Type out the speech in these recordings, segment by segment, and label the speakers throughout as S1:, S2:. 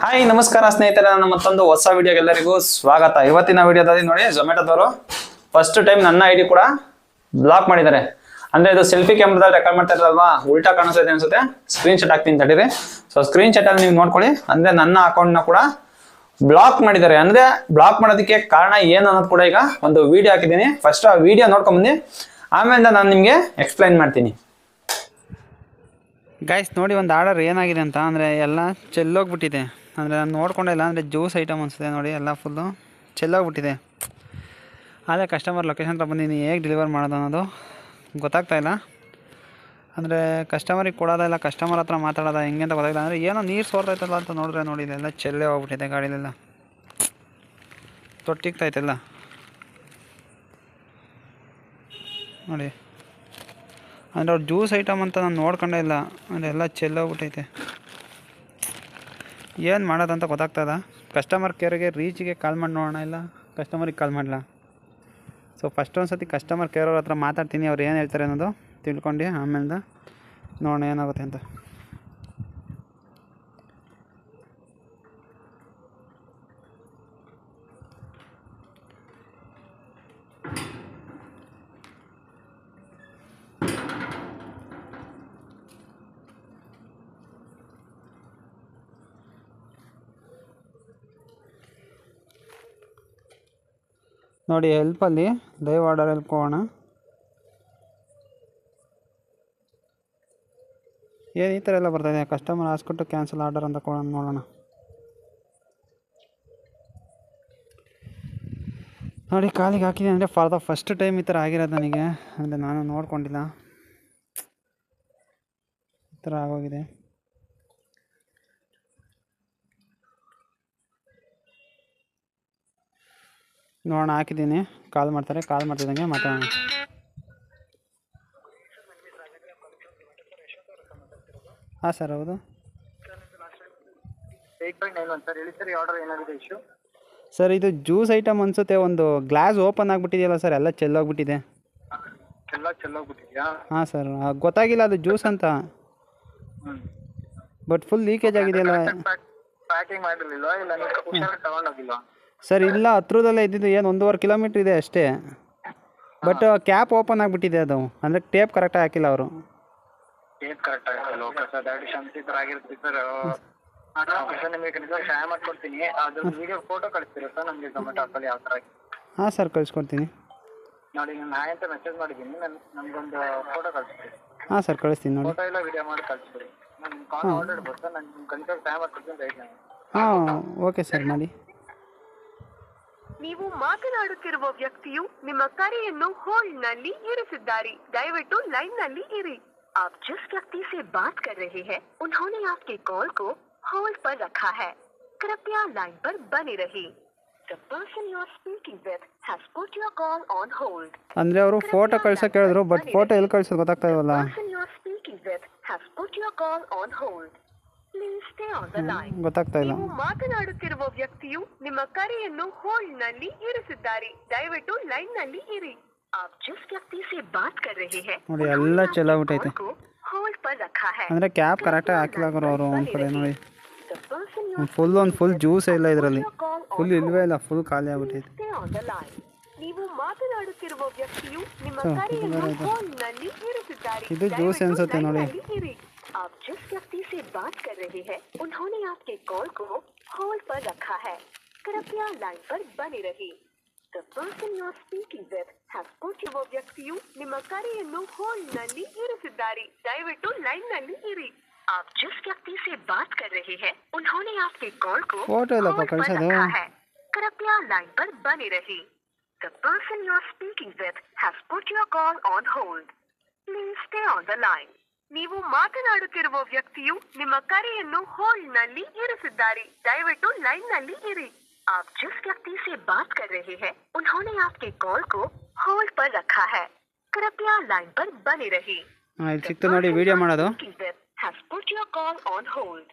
S1: Hi ನಮಸ್ಕಾರ ಸ್ನೇಹಿತರೆ, ನನ್ನ ಮತ್ತೊಂದು ಹೊಸ ವಿಡಿಯೋಗೆ ಎಲ್ಲರಿಗೂ ಸ್ವಾಗತ. ಇವತ್ತಿನ ವಿಡಿಯೋದಲ್ಲಿ ನೋಡಿ, ಝೊಮ್ಯಾಟೋದವರು ಫಸ್ಟ್ ಟೈಮ್ ನನ್ನ ಐಡಿ ಕೂಡ ಬ್ಲಾಕ್ ಮಾಡಿದ್ದಾರೆ. ಅಂದ್ರೆ ಇದು ಸೆಲ್ಫಿ ಕ್ಯಾಮ್ರಾದಲ್ಲಿ ರೆಕಾರ್ಡ್ ಮಾಡ್ತಾ ಇರಲ್ವಾ, ಉಲ್ಟಾ ಕಾಣಿಸ್ತದೆ ಅನ್ಸುತ್ತೆ. ಸ್ಕ್ರೀನ್ ಶಾಟ್ ಹಾಕ್ತೀನಿ ತಡೀರಿ. ಸೊ ಸ್ಕ್ರೀನ್ ಶಾಟ್ ಅಲ್ಲಿ ನೀವು ನೋಡ್ಕೊಳ್ಳಿ. ಅಂದ್ರೆ ನನ್ನ ಅಕೌಂಟ್ ನ ಕೂಡ ಬ್ಲಾಕ್ ಮಾಡಿದ್ದಾರೆ. ಅಂದ್ರೆ ಬ್ಲಾಕ್ ಮಾಡೋದಕ್ಕೆ ಕಾರಣ ಏನು ಅನ್ನೋದು ಕೂಡ ಈಗ ಒಂದು ವಿಡಿಯೋ ಹಾಕಿದ್ದೀನಿ. ಫಸ್ಟ್ ಆ ವಿಡಿಯೋ ನೋಡ್ಕೊಂಬಂದು ಆಮೇಲೆ ನಾನು ನಿಮಗೆ ಎಕ್ಸ್ಪ್ಲೈನ್ ಮಾಡ್ತೀನಿ. ಗೈಸ್ ನೋಡಿ, ಒಂದು ಆರ್ಡರ್ ಏನಾಗಿದೆ ಅಂತ ಅಂದರೆ ಎಲ್ಲ ಚೆಲ್ಲೋಗ್ಬಿಟ್ಟಿದೆ. ಅಂದರೆ ನಾನು ನೋಡ್ಕೊಂಡೆ ಇಲ್ಲ, ಅಂದರೆ ಜ್ಯೂಸ್ ಐಟಮ್ ಅನಿಸುತ್ತೆ ನೋಡಿ, ಎಲ್ಲ ಫುಲ್ಲು ಚೆಲ್ಲೋಗ್ಬಿಟ್ಟಿದೆ. ಆದರೆ ಕಸ್ಟಮರ್ ಲೊಕೇಶನ್ ಹತ್ರ ಬಂದಿದ್ದೀನಿ, ಹೇಗೆ ಡೆಲಿವರ್ ಮಾಡೋದು ಅನ್ನೋದು ಗೊತ್ತಾಗ್ತಾಯಿಲ್ಲ. ಅಂದರೆ ಕಸ್ಟಮರಿಗೆ ಕೊಡೋದಿಲ್ಲ, ಕಸ್ಟಮರ್ ಹತ್ರ ಮಾತಾಡೋದ ಹೆಂಗೆ ಅಂತ ಗೊತ್ತಾಗಿಲ್ಲ. ಅಂದರೆ ಏನೋ ನೀರು ಸೋರ್ತೈತಲ್ಲ ಅಂತ ನೋಡಿದ್ರೆ ನೋಡಿ, ಇದೆಲ್ಲ ಚೆಲ್ಲೇ ಹೋಗ್ಬಿಟ್ಟಿದೆ. ಗಾಡಿಲೆಲ್ಲ ತೊಟ್ಟಿಗ್ತೈತೆಲ್ಲ ನೋಡಿ. ಅಂದರೆ ಅವ್ರು ಜ್ಯೂಸ್ ಐಟಮ್ ಅಂತ ನಾನು ನೋಡ್ಕೊಂಡೇ ಇಲ್ಲ, ಅಂದರೆ ಎಲ್ಲ ಚೆಲ್ಲೋಗ್ಬಿಟ್ಟೈತೆ. ಏನು ಮಾಡೋದಂತ ಗೊತ್ತಾಗ್ತದ. ಕಸ್ಟಮರ್ ಕೇರಿಗೆ ರೀಚಿಗೆ ಕಾಲ್ ಮಾಡಿ ನೋಡೋಣ, ಇಲ್ಲ ಕಸ್ಟಮರಿಗೆ ಕಾಲ್ ಮಾಡಲ. ಸೊ ಫಸ್ಟ್ ಒಂದು ಸತಿ ಕಸ್ಟಮರ್ ಕೇರ್ ಅವ್ರ ಹತ್ರ ಮಾತಾಡ್ತೀನಿ, ಅವ್ರು ಏನು ಹೇಳ್ತಾರೆ ಅನ್ನೋದು ತಿಳ್ಕೊಂಡು ಆಮೇಲೆ ನೋಡೋಣ ಏನಾಗುತ್ತೆ ಅಂತ. ನೋಡಿ, ಹೆಲ್ಪಲ್ಲಿ ಲೈವ್ ಆರ್ಡರ್ ಹೆಲ್ಪ್ ಹೋಗೋಣ. ಏನು ಈ ಥರ ಎಲ್ಲ ಬರ್ತಾಯಿದೆ. ಕಸ್ಟಮರ್ ಹಾಸ್ಕೊಟ್ಟು ಕ್ಯಾನ್ಸಲ್ ಆರ್ಡರ್ ಅಂತ ಕೊಡೋಣ, ನೋಡೋಣ. ನೋಡಿ, ಕಾಲಿಗೆ ಹಾಕಿದೆ. ಅಂದರೆ ಫಾರ್ ದ ಫಸ್ಟ್ ಟೈಮ್ ಈ ಥರ ಆಗಿರೋದು ನನಗೆ. ಅಂದರೆ ನಾನು ನೋಡ್ಕೊಂಡಿಲ್ಲ, ಈ ಥರ ಆಗೋಗಿದೆ. ನೋಡೋಣ, ಹಾಕಿದ್ದೀನಿ. ಕಾಲ್ ಮಾಡ್ತಾರೆ, ಕಾಲ್ ಮಾಡ್ತಿದ್ದಂಗೆ ಮಾತಾಡೋಣ. ಹಾಂ ಸರ್, ಹೌದು. ಸರ್ ಇದು ಜ್ಯೂಸ್ ಐಟಮ್ ಅನಿಸುತ್ತೆ. ಒಂದು ಗ್ಲಾಸ್ ಓಪನ್ ಆಗಿಬಿಟ್ಟಿದೆಯಲ್ಲ ಸರ್, ಎಲ್ಲ ಚೆಲ್ಲೋಗ್ಬಿಟ್ಟಿದೆ. ಹಾಂ ಸರ್, ಗೊತ್ತಾಗಿಲ್ಲ ಅದು ಜ್ಯೂಸ್ ಅಂತ, ಬಟ್ ಫುಲ್ ಲೀಕೇಜ್ ಆಗಿದೆಯಲ್ಲ ಸರ್. ಇಲ್ಲ, ಹತ್ರದಲ್ಲೇ ಇದ್ದಿದ್ದು. ಏನು 1.5 ಕಿಲೋಮೀಟ್ರ್ ಇದೆ ಅಷ್ಟೇ. ಬಟ್ ಕ್ಯಾಪ್ ಓಪನ್ ಆಗಿಬಿಟ್ಟಿದೆ ಅದು. ಅಂದರೆ ಟೇಪ್ ಕರೆಕ್ಟಾಗಿ ಹಾಕಿಲ್ಲ ಅವರು. ಹಾಂ ಸರ್, ಕಳಿಸ್ಕೊಡ್ತೀನಿ. ಹಾಂ ಸರ್, ಕಳಿಸ್ತೀನಿ ನೋಡಿ. ಹಾಂ, ಓಕೆ ಸರ್, ಮಾಡಿ.
S2: ನೀವು ಮಾತನಾಡುತ್ತಿರುವ ವ್ಯಕ್ತಿಯು ನಿಮ್ಮ ಕರೆಯನ್ನು ಹೋಲ್ಡ್ ನಲ್ಲಿ ಇರಿಸಿದ್ದಾರೆ. ದಯವಿಟ್ಟು ಲೈನ್ ನಲ್ಲಿ ಇರಿ. आप जिस व्यक्ति से बात कर रहे हैं उन्होंने आपके कॉल को होल्ड पर रखा है. कृपया लाइन पर बने रहिए. The person you are speaking with has put your call on hold.
S1: ಅಂದ್ರೆ ಅವರು ಫೋಟೋ ಕಳ್ಸಕ್ಕೆ ಹೇಳಿದ್ರು, ಬಟ್ ಫೋಟೋ ಎಲ್ಲಿ ಕಳ್ಸೋದು ಗೊತ್ತಾಗ್ತಾ ಇಲ್ವಲ್ಲ.
S2: The person you are speaking with has put your call on hold. Please stay on the line.
S1: ಗೊತ್ತಾಗ್ತಾ ಇಲ್ಲ.
S2: ನೀವು ಮಾತನಾಡುತ್ತಿರುವ ವ್ಯಕ್ತಿಯು ನಿಮ್ಮ ಕರೆಯನ್ನು ಹೋಲ್ಡ್ ನಲ್ಲಿ ಇರಿಸಿದ್ದಾರೆ. ದಯವಿಟ್ಟು ಲೈನ್ ನಲ್ಲಿ ಇರಿ. आप जिस व्यक्ति से बात कर रहे हैं
S1: ನೋಡಿ, ಎಲ್ಲ ಚೆಲ್ಲೋಗ್ಬಿಟ್ಟೈತೆ.
S2: होल्ड पर रखा है.
S1: ಅಂದರೆ ಕ್ಯಾಪ್ ಕರೆಕ್ಟಾಗಿ ಹಾಕಿಲ್ಲ ಅವರು. ಒಂದು ಕಡೆ ನೋಡಿ, ಫುಲ್ ಜ್ಯೂಸ್ ಇಲ್ಲ ಇದರಲ್ಲಿ. ಫುಲ್ ಇಲ್ವೇ ಇಲ್ಲ, ಫುಲ್ ಖಾಲಿ ಆಗ್ಬಿಟ್ಟೈತೆ.
S2: ನೀವು ಮಾತನಾಡುತ್ತಿರುವ ವ್ಯಕ್ತಿಯು ನಿಮ್ಮ ಕರೆಯನ್ನು ಹೋಲ್ಡ್ ನಲ್ಲಿ ಇರಿಸಿದ್ದಾರೆ.
S1: ಇದು ಜ್ಯೂಸ್ ಅನ್ಸುತ್ತೆ ನೋಡಿ.
S2: आप जिस व्यक्ति से बात कर रहे हैं उन्होंने आपके कॉल को होल्ड पर रखा है. कृपया लाइन पर बने रहिए. The person you are speaking with has put your ವ್ಯಕ್ತಿಯು ನಿಮ್ಮ ಕರೆಯನ್ನು ಹೋಲ್ಡ್ ನಲ್ಲಿ ಇರಿಸಿದ್ದಾರೆ. ದಯವಿಟ್ಟು ಲೈನ್ ನಲ್ಲಿ ಇರಿ. आप जिस व्यक्ति से बात कर रहे हैं उन्होंने आपके कॉल को
S1: ಫೋಟೋ ಇಲ್ಲ ಕಳ್ಸೋದು.
S2: कृपया लाइन पर बने रहिए. The person you are speaking with has put your call on hold. Please stay on the line. ನೀವು ಮಾತನಾಡುತ್ತಿರುವ ವ್ಯಕ್ತಿಯು ನಿಮ್ಮ ಕರೆಯನ್ನು ಹೋಲ್ಡ್ ನಲ್ಲಿ ಇರಿಸಿದ್ದಾರೆ. ದಯವಿಟ್ಟು ಲೈನ್ ನಲ್ಲಿ ಇರಿ. आप जिस व्यक्ति से बात कर रहे हैं उन्होंने आपके कॉल को होल्ड पर रखा है. कृपया लाइन पर बने रहिए.
S1: ಇಲ್ಲಿ ಸಿಕ್ತು ನೋಡಿ ವಿಡಿಯೋ ಮಾಡೋದು.
S2: has put your call on hold.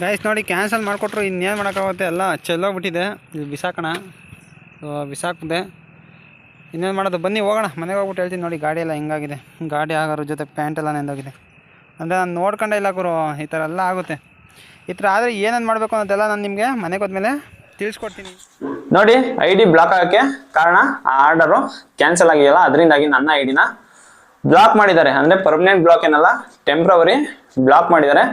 S1: Guys ನೋಡಿ, ಕ್ಯಾನ್ಸಲ್ ಮಾಡಿಕೊಟ್ರು, ಇನ್ನೇನು ಮಾಡೋಕ್ಕಾಗುತ್ತೆ. ಎಲ್ಲ ಚೆಲ್ಲೋಗ್ಬಿಟ್ಟಿದೆ. ಇದು ಬಿಸಾಕೋಣ, ಬಿಸಾಕಿದೆ. ಇನ್ನೇನು ಮಾಡೋದು, ಬನ್ನಿ ಹೋಗೋಣ. ಮನೆಗೆ ಹೋಗ್ಬಿಟ್ಟು ಹೇಳ್ತೀನಿ. ನೋಡಿ, ಗಾಡಿ ಎಲ್ಲ ಹೆಂಗಾಗಿದೆ. ಗಾಡಿ ಆಗೋರ ಜೊತೆ ಪ್ಯಾಂಟ್ ಎಲ್ಲ ನೆಂದೋಗಿದೆ. ಅಂದರೆ ನಾನು ನೋಡ್ಕೊಂಡೇ ಇಲ್ಲ ಗುರು, ಈ ಥರ ಎಲ್ಲ ಆಗುತ್ತೆ.
S3: ಈ ಥರ ಆದರೆ ಏನೇನು ಮಾಡಬೇಕು ಅನ್ನೋದೆಲ್ಲ ನಾನು ನಿಮಗೆ ಮನೆಗೆ ಹೋದ್ಮೇಲೆ ತಿಳಿಸ್ಕೊಡ್ತೀನಿ.
S1: ನೋಡಿ ಐ ಡಿ ಬ್ಲಾಕ್ ಆಗೋಕ್ಕೆ ಕಾರಣ ಆ ಆರ್ಡರು ಕ್ಯಾನ್ಸಲ್ ಆಗಿದೆಯಲ್ಲ, ಅದರಿಂದಾಗಿ ನನ್ನ ಐ ಡಿನ ಬ್ಲಾಕ್ ಮಾಡಿದ್ದಾರೆ. ಅಂದರೆ ಪರ್ಮನೆಂಟ್ ಬ್ಲಾಕ್ ಏನಲ್ಲ, ಟೆಂಪ್ರವರಿ ಬ್ಲಾಕ್ ಮಾಡಿದ್ದಾರೆ.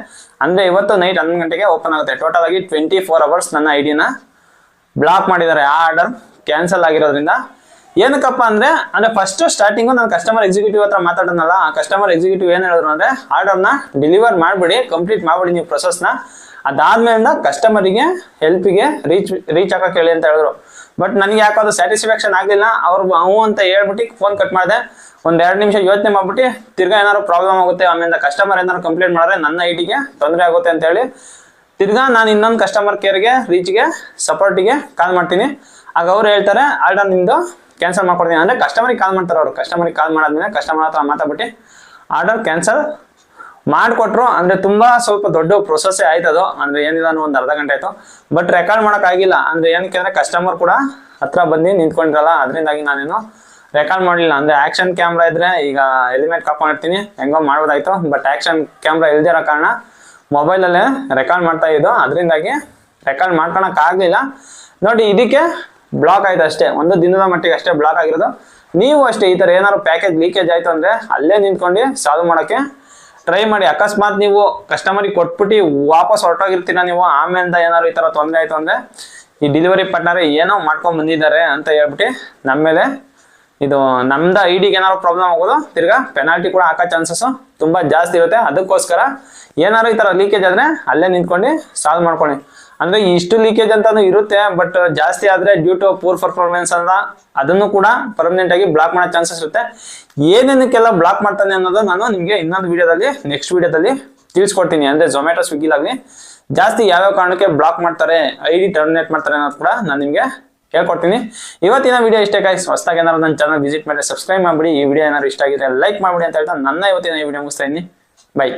S1: ಅಂದರೆ ಇವತ್ತು ನೈಟ್ 11 ಗಂಟೆಗೆ ಓಪನ್ ಆಗುತ್ತೆ. ಟೋಟಲ್ ಆಗಿ 24 ಅವರ್ಸ್ ನನ್ನ ಐ ಡಿನ ಬ್ಲಾಕ್ ಮಾಡಿದ್ದಾರೆ ಆ ಆರ್ಡರ್ ಕ್ಯಾನ್ಸಲ್ ಆಗಿರೋದ್ರಿಂದ. ಏನಕ್ಕಪ್ಪ ಅಂದರೆ ಫಸ್ಟ್ ಸ್ಟಾರ್ಟಿಂಗು ನಾನು ಕಸ್ಟಮರ್ ಎಕ್ಸಿಕ್ಯೂಟಿವ್ ಹತ್ರ ಮಾತಾಡೋನಲ್ಲ, ಆ ಕಸ್ಟಮರ್ ಎಕ್ಸಿಕ್ಯೂಟಿವ್ ಏನು ಹೇಳಿದ್ರು ಅಂದರೆ ಆರ್ಡರ್ನ ಡೆಲಿವರ್ ಮಾಡಿಬಿಡಿ, ಕಂಪ್ಲೀಟ್ ಮಾಡಿಬಿಡಿ ನೀವು ಪ್ರೊಸೆಸ್ನ, ಅದಾದ್ಮೇಲಿಂದ ಕಸ್ಟಮರಿಗೆ ಹೆಲ್ಪಿಗೆ ರೀಚ್ ಹಾಕೋಕೆ ಹೇಳಿ ಅಂತ ಹೇಳಿದ್ರು. ಬಟ್ ನನಗೆ ಯಾಕಾದ್ರು ಸ್ಯಾಟಿಸ್ಫ್ಯಾಕ್ಷನ್ ಆಗಲಿಲ್ಲ. ಅವ್ರು ಅವು ಅಂತ ಹೇಳ್ಬಿಟ್ಟು ಫೋನ್ ಕಟ್ ಮಾಡಿದೆ. 1-2 ನಿಮಿಷ ಯೋಚನೆ ಮಾಡ್ಬಿಟ್ಟು ತಿರ್ಗಾ ಏನಾದ್ರು ಪ್ರಾಬ್ಲಮ್ ಆಗುತ್ತೆ, ಆಮೇಲೆ ಕಸ್ಟಮರ್ ಏನಾದ್ರು ಕಂಪ್ಲೇಂಟ್ ಮಾಡಿದ್ರೆ ನನ್ನ ಐ ಡಿಗೆ ತೊಂದರೆ ಆಗುತ್ತೆ ಅಂತ ಹೇಳಿ ತಿರ್ಗಾ ನಾನು ಇನ್ನೊಂದು ಕಸ್ಟಮರ್ ಕೇರ್ಗೆ ರೀಚ್ಗೆ ಸಪೋರ್ಟಿಗೆ ಕಾಲ್ ಮಾಡ್ತೀನಿ. ಆಗ ಅವ್ರು ಹೇಳ್ತಾರೆ ಆರ್ಡರ್ ನಿಮ್ಮದು ಕ್ಯಾನ್ಸಲ್ ಮಾಡ್ಕೊಡ್ತೀನಿ. ಅಂದರೆ ಕಸ್ಟಮರಿಗೆ ಕಾಲ್ ಮಾಡ್ತಾರೆ ಅವರು. ಕಸ್ಟಮರಿಗೆ ಕಾಲ್ ಮಾಡಾದ್ಮೇಲೆ ಕಸ್ಟಮರ್ ಹತ್ರ ಮಾತಾಡ್ಬಿಟ್ಟು ಆರ್ಡರ್ ಕ್ಯಾನ್ಸಲ್ ಮಾಡಿಕೊಟ್ರು. ಅಂದರೆ ತುಂಬ ಸ್ವಲ್ಪ ದೊಡ್ಡ ಪ್ರೊಸೆಸ್ಸೇ ಆಯ್ತು ಅದು. ಅಂದರೆ ಏನಿಲ್ಲ ಒಂದು ಅರ್ಧ ಗಂಟೆ ಆಯಿತು. ಬಟ್ ರೆಕಾರ್ಡ್ ಮಾಡೋಕ್ಕಾಗಿಲ್ಲ. ಅಂದರೆ ಏನಕ್ಕೆ ಅಂದರೆ ಕಸ್ಟಮರ್ ಕೂಡ ಹತ್ರ ಬಂದು ನಿಂತ್ಕೊಂಡಿರಲ್ಲ, ಅದರಿಂದಾಗಿ ನಾನೇನು ರೆಕಾರ್ಡ್ ಮಾಡಲಿಲ್ಲ. ಅಂದರೆ ಆ್ಯಕ್ಷನ್ ಕ್ಯಾಮ್ರಾ ಇದ್ದರೆ ಈಗ ಹೆಲ್ಮೆಟ್ ಹಾಕೊಂಡಿರ್ತೀನಿ, ಹೆಂಗೋ ಮಾಡ್ಬೋದಾಯ್ತು. ಬಟ್ ಆ್ಯಕ್ಷನ್ ಕ್ಯಾಮ್ರಾ ಇಲ್ದಿರೋ ಕಾರಣ ಮೊಬೈಲಲ್ಲೇ ರೆಕಾರ್ಡ್ ಮಾಡ್ತಾ ಇದ್ದು, ಅದರಿಂದಾಗಿ ರೆಕಾರ್ಡ್ ಮಾಡ್ಕೊಳಕ್ಕಾಗಲಿಲ್ಲ. ನೋಡಿ ಇದಕ್ಕೆ ಬ್ಲಾಕ್ ಆಯ್ತು ಅಷ್ಟೇ, ಒಂದು ದಿನದ ಮಟ್ಟಿಗೆ ಅಷ್ಟೇ ಬ್ಲಾಕ್ ಆಗಿರೋದು. ನೀವು ಅಷ್ಟೇ ಈ ಥರ ಏನಾದ್ರು ಪ್ಯಾಕೇಜ್ ಲೀಕೇಜ್ ಆಯಿತು ಅಂದರೆ ಅಲ್ಲೇ ನಿಂತ್ಕೊಂಡು ಸಾಲ್ವ್ ಮಾಡೋಕ್ಕೆ ಟ್ರೈ ಮಾಡಿ. ಅಕಸ್ಮಾತ್ ನೀವು ಕಸ್ಟಮರಿಗೆ ಕೊಟ್ಬಿಟ್ಟು ವಾಪಸ್ ಹೊರಟೋಗಿರ್ತೀರ ನೀವು, ಆಮೇಲೆ ಏನಾದ್ರು ಈ ಥರ ತೊಂದರೆ ಆಯಿತು ಅಂದರೆ ಈ ಡೆಲಿವರಿ ಪಾರ್ಟ್ನರ್ ಏನೋ ಮಾಡ್ಕೊಂಡು ಬಂದಿದ್ದಾರೆ ಅಂತ ಹೇಳ್ಬಿಟ್ಟು ನಮ್ಮ ಮೇಲೆ ಇದು ನಮ್ದು ಐ ಡಿಗೆ ಏನಾದ್ರು ಪ್ರಾಬ್ಲಮ್ ಆಗೋದು, ತಿರ್ಗಾ ಪೆನಾಲ್ಟಿ ಕೂಡ ಹಾಕೋ ಚಾನ್ಸಸ್ಸು ತುಂಬ ಜಾಸ್ತಿ ಇರುತ್ತೆ. ಅದಕ್ಕೋಸ್ಕರ ಏನಾದ್ರು ಈ ಥರ ಲೀಕೇಜ್ ಆದರೆ ಅಲ್ಲೇ ನಿಂತ್ಕೊಂಡು ಸಾಲ್ವ್ ಮಾಡ್ಕೊಳ್ಳಿ. ಅಂದರೆ ಇಷ್ಟು ಲೀಕೇಜ್ ಅಂತಾನು ಇರುತ್ತೆ, ಬಟ್ ಜಾಸ್ತಿ ಆದರೆ ಡ್ಯೂ ಟು ಪೂರ್ ಪರ್ಫಾರ್ಮೆನ್ಸ್ ಅಂತ ಅದನ್ನು ಕೂಡ ಪರ್ಮನೆಂಟ್ ಆಗಿ ಬ್ಲಾಕ್ ಮಾಡೋ ಚಾನ್ಸಸ್ ಇರುತ್ತೆ. ಏನೇನಕ್ಕೆಲ್ಲ ಬ್ಲಾಕ್ ಮಾಡ್ತಾನೆ ಅನ್ನೋದು ನಾನು ನಿಮಗೆ ಇನ್ನೊಂದು ವಿಡಿಯೋದಲ್ಲಿ ನೆಕ್ಸ್ಟ್ ವಿಡಿಯೋದಲ್ಲಿ ತಿಳಿಸ್ಕೊಡ್ತೀನಿ. ಅಂದರೆ ಝೊಮ್ಯಾಟೊ ಸ್ವಿಗ್ಗಿಲಾಗಲಿ ಜಾಸ್ತಿ ಯಾವ್ಯಾವ ಕಾರಣಕ್ಕೆ ಬ್ಲಾಕ್ ಮಾಡ್ತಾರೆ, ಐ ಡಿ ಟರ್ಮಿನೇಟ್ ಮಾಡ್ತಾರೆ ಅನ್ನೋದು ಕೂಡ ನಾನು ನಿಮಗೆ ಹೇಳ್ಕೊಡ್ತೀನಿ. ಇವತ್ತಿನ ವಿಡಿಯೋ ಇಷ್ಟ ಗೈಸ್. ಹೊಸದಾಗಿ ಏನಾದ್ರು ನನ್ನ ಚಾನಲ್ ವಿಸಿಟ್ ಮಾಡಿ ಸಬ್ಸ್ಕ್ರೈಬ್ ಮಾಡಿಬಿಡಿ. ಈ ವಿಡಿಯೋ ಏನಾದ್ರು ಇಷ್ಟ ಆಗಿದ್ರೆ ಲೈಕ್ ಮಾಡಿಬಿಡಿ ಅಂತ ಹೇಳ್ತಾ ನನ್ನ ಇವತ್ತಿನ ಈ ವಿಡಿಯೋ ಮುಗಿಸ್ತಾ ಇದ್ದೀನಿ. ಬೈ.